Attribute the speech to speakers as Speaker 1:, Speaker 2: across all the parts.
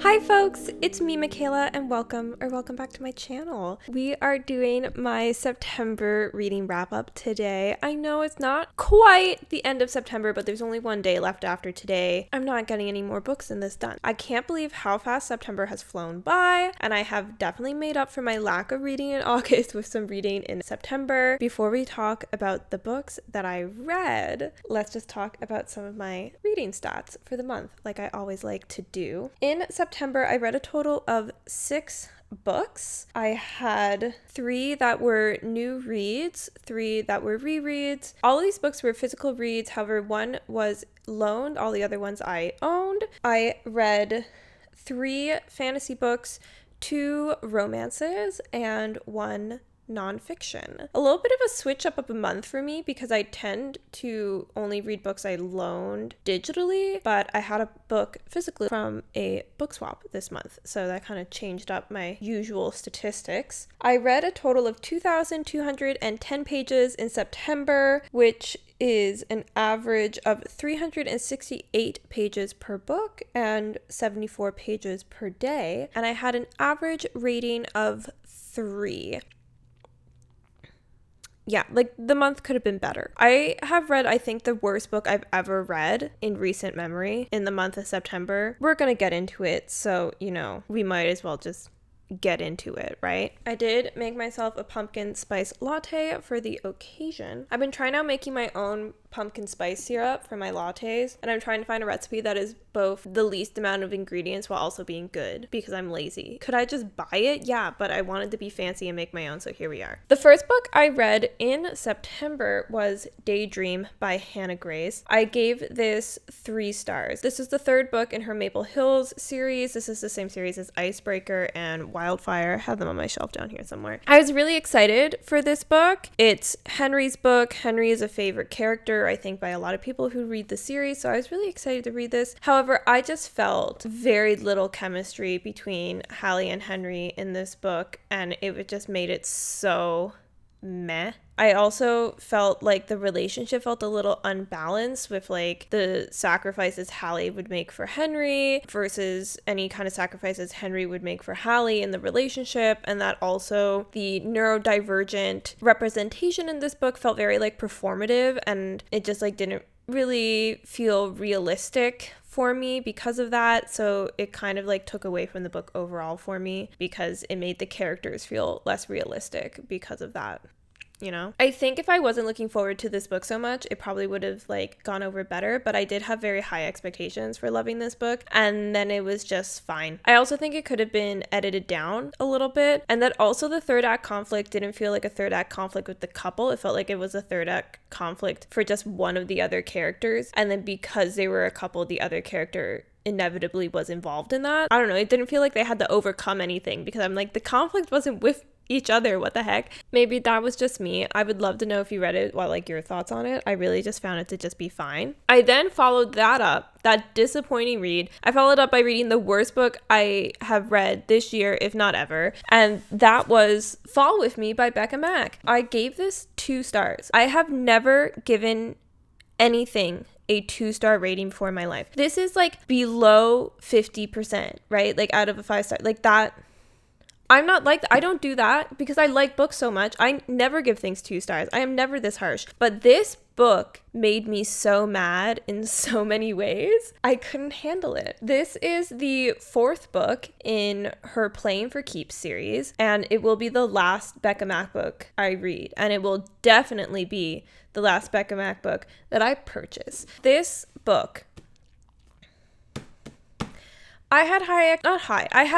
Speaker 1: Hi folks, it's me Michaela and welcome back to my channel. We are doing my September reading wrap up today. I know it's not quite the end of September, but there's only one day left after today. I'm not getting any more books than this done. I can't believe how fast September has flown by, and I have definitely made up for my lack of reading in August with some reading in September. Before we talk about the books that I read, let's just talk about some of my reading stats for the month, like I always like to do. In September, I read a total of 6 books. I had 3 that were new reads, 3 that were rereads. All of these books were physical reads, however, one was loaned, all the other ones I owned. I read 3 fantasy books, 2 romances, and 1 nonfiction. A little bit of a switch up of a month for me because I tend to only read books I loaned digitally, but I had a book physically from a book swap this month, so that kind of changed up my usual statistics. I read a total of 2,210 pages in September, which is an average of 368 pages per book and 74 pages per day, and I had an average rating of 3. Yeah, like the month could have been better. I have read, I think, the worst book I've ever read in recent memory in the month of September. We're gonna get into it, so, we might as well just get into it, right? I did make myself a pumpkin spice latte for the occasion. I've been trying out making my own pumpkin spice syrup for my lattes, and I'm trying to find a recipe that is both the least amount of ingredients while also being good because I'm lazy. Could I just buy it? Yeah, but I wanted to be fancy and make my own, so here we are. The first book I read in September was Daydream by Hannah Grace. I gave this 3 stars. This is the 3rd book in her Maple Hills series. This is the same series as Icebreaker and Wildfire. I have them on my shelf down here somewhere. I was really excited for this book. It's Henry's book. Henry is a favorite character, I think, by a lot of people who read the series, so I was really excited to read this. However, I just felt very little chemistry between Hallie and Henry in this book, and it just made it so meh. I also felt like the relationship felt a little unbalanced with like the sacrifices Hallie would make for Henry versus any kind of sacrifices Henry would make for Hallie in the relationship, and that also the neurodivergent representation in this book felt very like performative, and it just like didn't really feel realistic for me because of that. So it kind of like took away from the book overall for me because it made the characters feel less realistic because of that. I think if I wasn't looking forward to this book so much, it probably would have like gone over better, but I did have very high expectations for loving this book, and then it was just fine. I also think it could have been edited down a little bit, and that also the 3rd act conflict didn't feel like a 3rd act conflict with the couple. It felt like it was a 3rd act conflict for just one of the other characters, and then because they were a couple, the other character inevitably was involved in that. I don't know, it didn't feel like they had to overcome anything because I'm like, the conflict wasn't with each other, what the heck? Maybe that was just me. I would love to know if you read it, like your thoughts on it. I really just found it to just be fine. I then followed that disappointing read. I followed up by reading the worst book I have read this year, if not ever, and that was Fall With Me by Becka Mack. I gave this 2 stars. I have never given anything a 2-star rating before in my life. This is like below 50%, right? Like out of a 5-star, like that. I'm not like that. I don't do that because I like books so much. I never give things 2 stars. I am never this harsh. But this book made me so mad in so many ways. I couldn't handle it. This is the 4th book in her Playing for Keeps series, and it will be the last Becka Mack book I read, and it will definitely be the last Becka Mack book that I purchase. This book, I had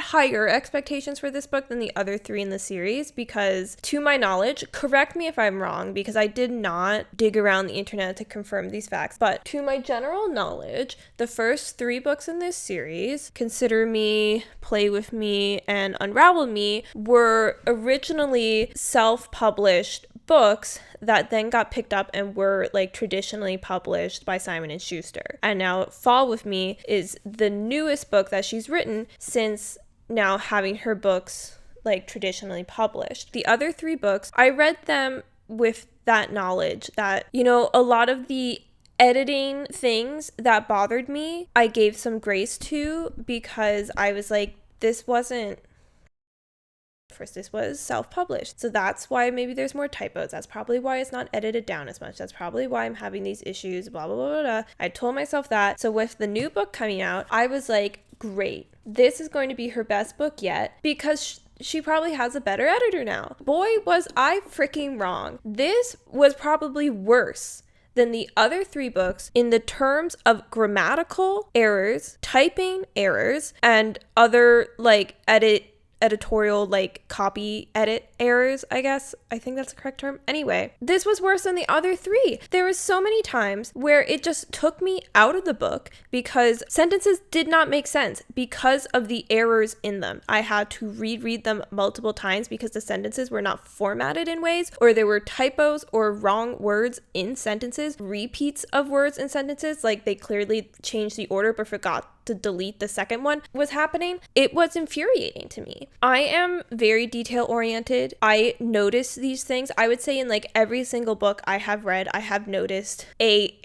Speaker 1: higher expectations for this book than the other 3 in the series because, to my knowledge, correct me if I'm wrong because I did not dig around the internet to confirm these facts, but to my general knowledge, the first 3 books in this series, Consider Me, Play With Me, and Unravel Me, were originally self-published books that then got picked up and were like traditionally published by Simon & Schuster. And now Fall With Me is the newest book that she's written since now having her books like traditionally published. The other 3 books, I read them with that knowledge that, a lot of the editing things that bothered me, I gave some grace to, because I was like, this wasn't, first, this was self-published, so that's why maybe there's more typos. That's probably why it's not edited down as much. That's probably why I'm having these issues, blah, blah, blah, blah, blah. I told myself that. So with the new book coming out, I was like, great. This is going to be her best book yet, because she probably has a better editor now. Boy, was I freaking wrong. This was probably worse than the other 3 books in the terms of grammatical errors, typing errors, and other like editorial like copy edit errors, I guess. I think that's the correct term. Anyway, this was worse than the other 3. There was so many times where it just took me out of the book because sentences did not make sense because of the errors in them. I had to reread them multiple times because the sentences were not formatted in ways, or there were typos or wrong words in sentences, repeats of words in sentences, like they clearly changed the order but forgot to delete the second one was happening. It was infuriating to me. I am very detail oriented. I notice these things. I would say in like every single book I have read, I have noticed a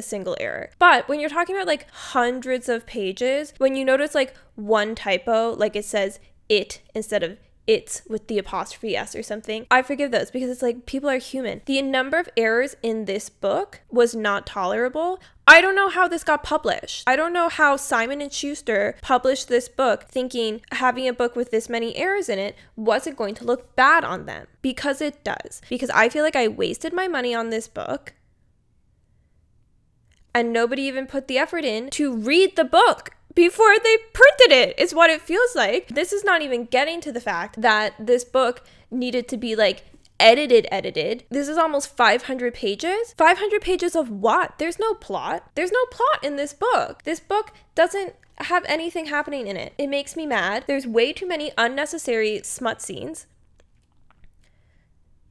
Speaker 1: single error. But when you're talking about like hundreds of pages, when you notice like one typo, like it says it instead of it's with the apostrophe S or something, I forgive those because it's like people are human. The number of errors in this book was not tolerable. I don't know how this got published. I don't know how Simon & Schuster published this book thinking having a book with this many errors in it wasn't going to look bad on them, because it does. Because I feel like I wasted my money on this book and nobody even put the effort in to read the book before they printed it, is what it feels like. This is not even getting to the fact that this book needed to be like edited. This is almost 500 pages. 500 pages of what? There's no plot. There's no plot in this book. This book doesn't have anything happening in it. It makes me mad. There's way too many unnecessary smut scenes.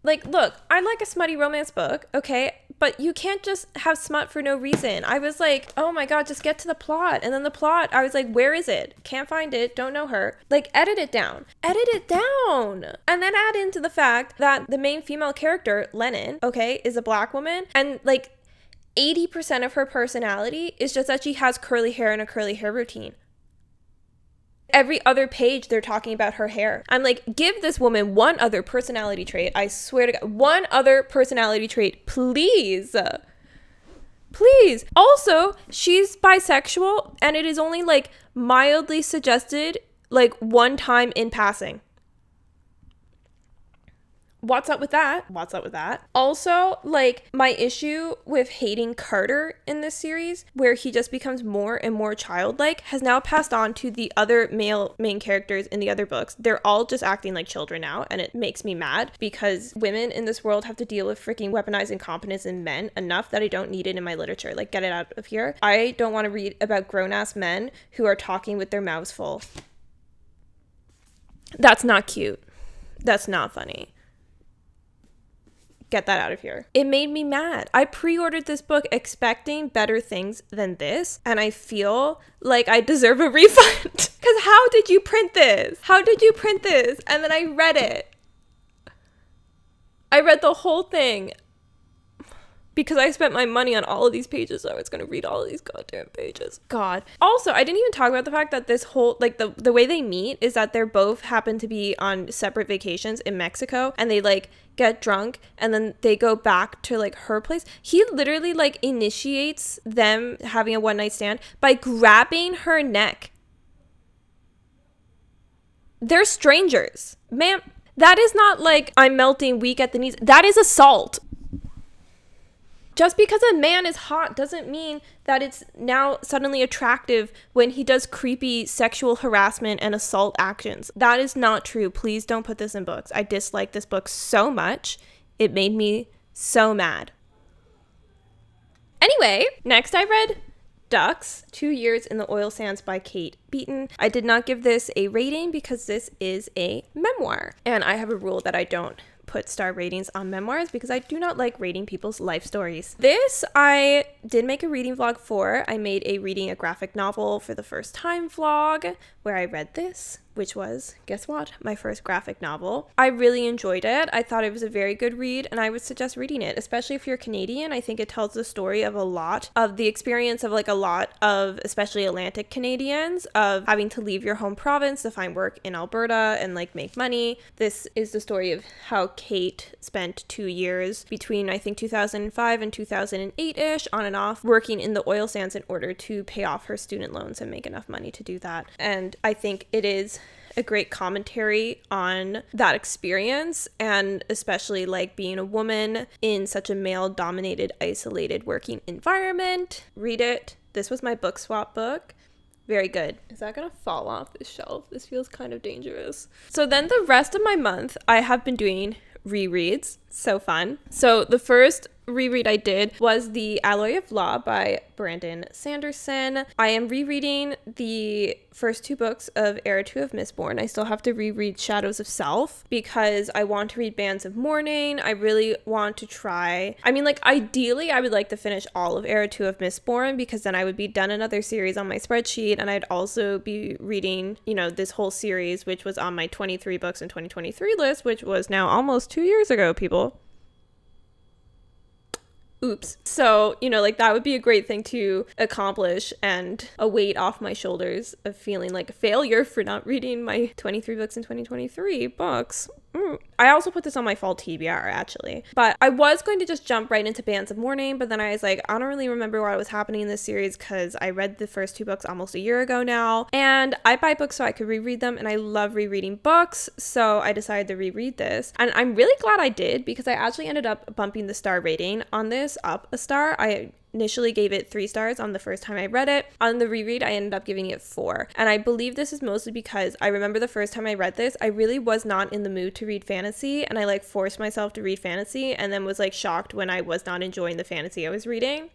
Speaker 1: Like, look, I like a smutty romance book, okay? But you can't just have smut for no reason. I was like, oh my God, just get to the plot. And then the plot, I was like, where is it? Can't find it. Don't know her. Like, edit it down. Edit it down. And then add into the fact that the main female character, Lennon, okay, is a black woman. And like 80% of her personality is just that she has curly hair and a curly hair routine. Every other page, they're talking about her hair. I'm like, give this woman one other personality trait. I swear to God, one other personality trait, please. Please. Also, she's bisexual, and it is only like mildly suggested like one time in passing. What's up with that? What's up with that? Also, like, my issue with hating Carter in this series, where he just becomes more and more childlike, has now passed on to the other male main characters in the other books. They're all just acting like children now, and it makes me mad because women in this world have to deal with freaking weaponized incompetence in men enough that I don't need it in my literature. Like, get it out of here. I don't want to read about grown-ass men who are talking with their mouths full. That's not cute. That's not funny. Get that out of here. It made me mad. I pre-ordered this book expecting better things than this, and I feel like I deserve a refund. Because how did you print this? How did you print this? And then I read it. I read the whole thing because I spent my money on all of these pages, so I was going to read all of these goddamn pages. God. Also, I didn't even talk about the fact that this whole, like, the way they meet is that they're both happen to be on separate vacations in Mexico, and they, like, get drunk, and then they go back to, like, her place. He literally, like, initiates them having a one-night stand by grabbing her neck. They're strangers. Ma'am, that is not, like, I'm melting weak at the knees. That is assault. Just because a man is hot doesn't mean that it's now suddenly attractive when he does creepy sexual harassment and assault actions. That is not true. Please don't put this in books. I dislike this book so much. It made me so mad. Anyway, next I read Ducks, 2 Years in the Oil Sands by Kate Beaton. I did not give this a rating because this is a memoir. And I have a rule that I don't put star ratings on memoirs because I do not like rating people's life stories. This I did make a reading vlog for. I made a reading a graphic novel for the first time vlog where I read this which was, guess what, my first graphic novel. I really enjoyed it. I thought it was a very good read, and I would suggest reading it, especially if you're Canadian. I think it tells the story of a lot of the experience of like a lot of especially Atlantic Canadians of having to leave your home province to find work in Alberta and like make money. This is the story of how Kate spent 2 years between I think 2005 and 2008-ish on and off working in the oil sands in order to pay off her student loans and make enough money to do that. And I think it is a great commentary on that experience, and especially like being a woman in such a male-dominated, isolated working environment. Read it. This was my book swap book. Very good. Is that gonna fall off the shelf? This feels kind of dangerous. So then the rest of my month, I have been doing rereads. So fun. So the first reread I did was The Alloy of Law by Brandon Sanderson. I am rereading the first 2 books of Era 2 of Mistborn. I still have to reread Shadows of Self because I want to read Bands of Mourning. I really want to try. I mean, like, ideally, I would like to finish all of Era 2 of Mistborn because then I would be done another series on my spreadsheet, and I'd also be reading, you know, this whole series, which was on my 23 books in 2023 list, which was now almost 2 years ago, people. Oops. So, you know, like that would be a great thing to accomplish and a weight off my shoulders of feeling like a failure for not reading my 23 books in 2023 books. I also put this on my fall TBR actually, but I was going to just jump right into Bands of Mourning, but then I was like, I don't really remember what was happening in this series because I read the first 2 books almost a year ago now, and I buy books so I could reread them, and I love rereading books, so I decided to reread this, and I'm really glad I did because I actually ended up bumping the star rating on this up a star. I initially gave it 3 stars on the first time I read it. On the reread, I ended up giving it 4. And I believe this is mostly because I remember the first time I read this, I really was not in the mood to read fantasy, and I like forced myself to read fantasy and then was like shocked when I was not enjoying the fantasy I was reading.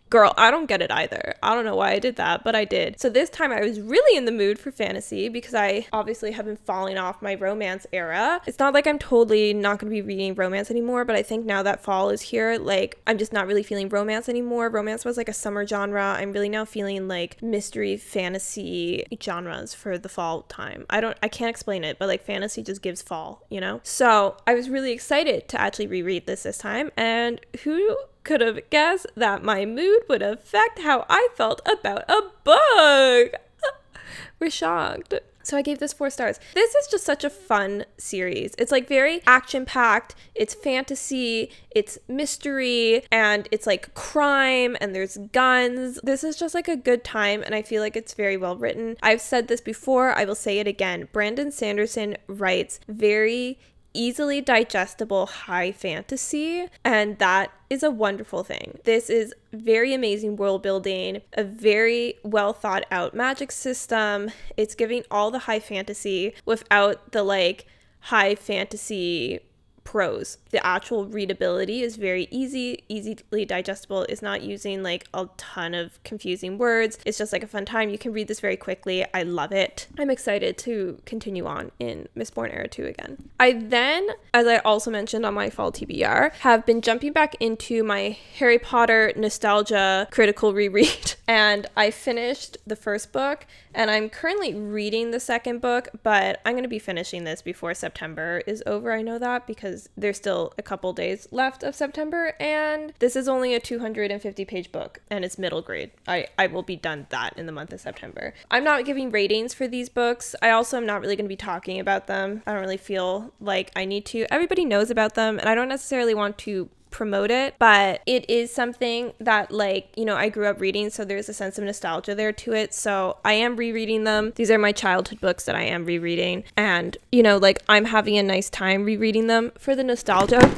Speaker 1: Girl, I don't get it either. I don't know why I did that, but I did. So this time I was really in the mood for fantasy because I obviously have been falling off my romance era. It's not like I'm totally not going to be reading romance anymore, but I think now that fall is here, like I'm just not really feeling romance anymore. Romance was like a summer genre. I'm really now feeling like mystery fantasy genres for the fall time. I can't explain it, but like fantasy just gives fall, you know? So I was really excited to actually reread this time, and who could have guessed that my mood would affect how I felt about a book? We're shocked. So I gave this 4 stars. This is just such a fun series. It's like very action-packed. It's fantasy, it's mystery, and it's like crime, and there's guns. This is just like a good time, and I feel like it's very well written. I've said this before, I will say it again. Brandon Sanderson writes very easily digestible high fantasy, and that is a wonderful thing. This is very amazing world building, a very well thought out magic system. It's giving all the high fantasy without the like high fantasy prose. The actual readability is very easily digestible. It's not using like a ton of confusing words. It's just like a fun time. You can read this very quickly. I love it. I'm excited to continue on in Mistborn Era 2 again. I then, as I also mentioned on my fall TBR, have been jumping back into my Harry Potter nostalgia critical reread, and I finished the first book, and I'm currently reading the second book, but I'm going to be finishing this before September is over. I know that because there's still a couple days left of September, and this is only a 250 page book, and it's middle grade. I will be done that in the month of September. I'm not giving ratings for these books. I also am not really going to be talking about them. I don't really feel like I need to. Everybody knows about them, and I don't necessarily want to promote it, but it is something that, like, you know, I grew up reading, so there's a sense of nostalgia there to it. So I am rereading them. These are my childhood books that I am rereading, and, you know, like, I'm having a nice time rereading them for the nostalgia.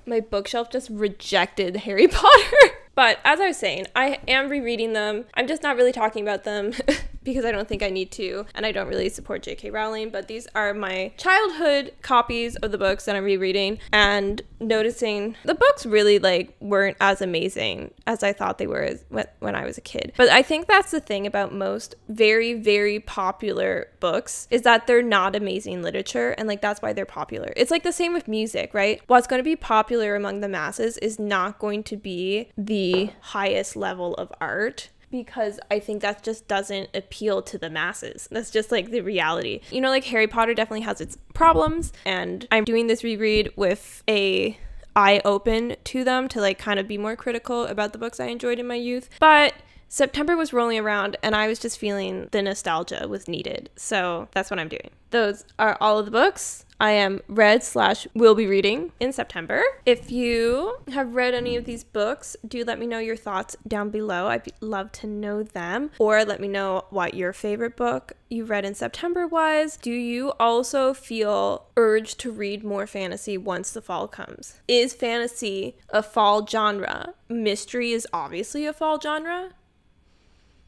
Speaker 1: My bookshelf just rejected Harry Potter. But as I was saying, I am rereading them. I'm just not really talking about them because I don't think I need to, and I don't really support J.K. Rowling, but these are my childhood copies of the books that I'm rereading, and noticing the books really like weren't as amazing as I thought they were when I was a kid. But I think that's the thing about most very, very popular books, is that they're not amazing literature, and like that's why they're popular. It's like the same with music, right? What's going to be popular among the masses is not going to be the highest level of art. because I think that just doesn't appeal to the masses. That's just like the reality. You know, like Harry Potter definitely has its problems, and I'm doing this reread with a eye open to them to like kind of be more critical about the books I enjoyed in my youth. But September was rolling around and I was just feeling the nostalgia was needed. So that's what I'm doing. Those are all of the books I am read/will be reading in September. If you have read any of these books, do let me know your thoughts down below. I'd love to know them. Or let me know what your favorite book you read in September was. Do you also feel urged to read more fantasy once the fall comes? Is fantasy a fall genre? Mystery is obviously a fall genre,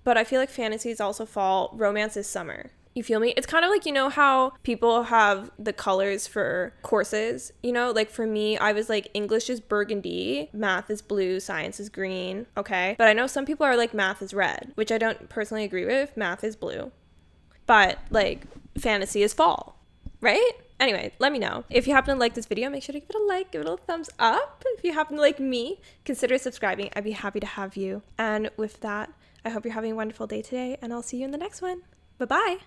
Speaker 1: but I feel like fantasy is also fall. Romance is summer. You feel me? It's kind of like, you know how people have the colors for courses, you know, like for me, I was like, English is burgundy, math is blue, science is green. Okay. But I know some people are like, math is red, which I don't personally agree with. Math is blue, but like fantasy is fall, right? Anyway, let me know. If you happen to like this video, make sure to give it a like, give it a thumbs up. If you happen to like me, consider subscribing. I'd be happy to have you. And with that, I hope you're having a wonderful day today, and I'll see you in the next one. Bye-bye.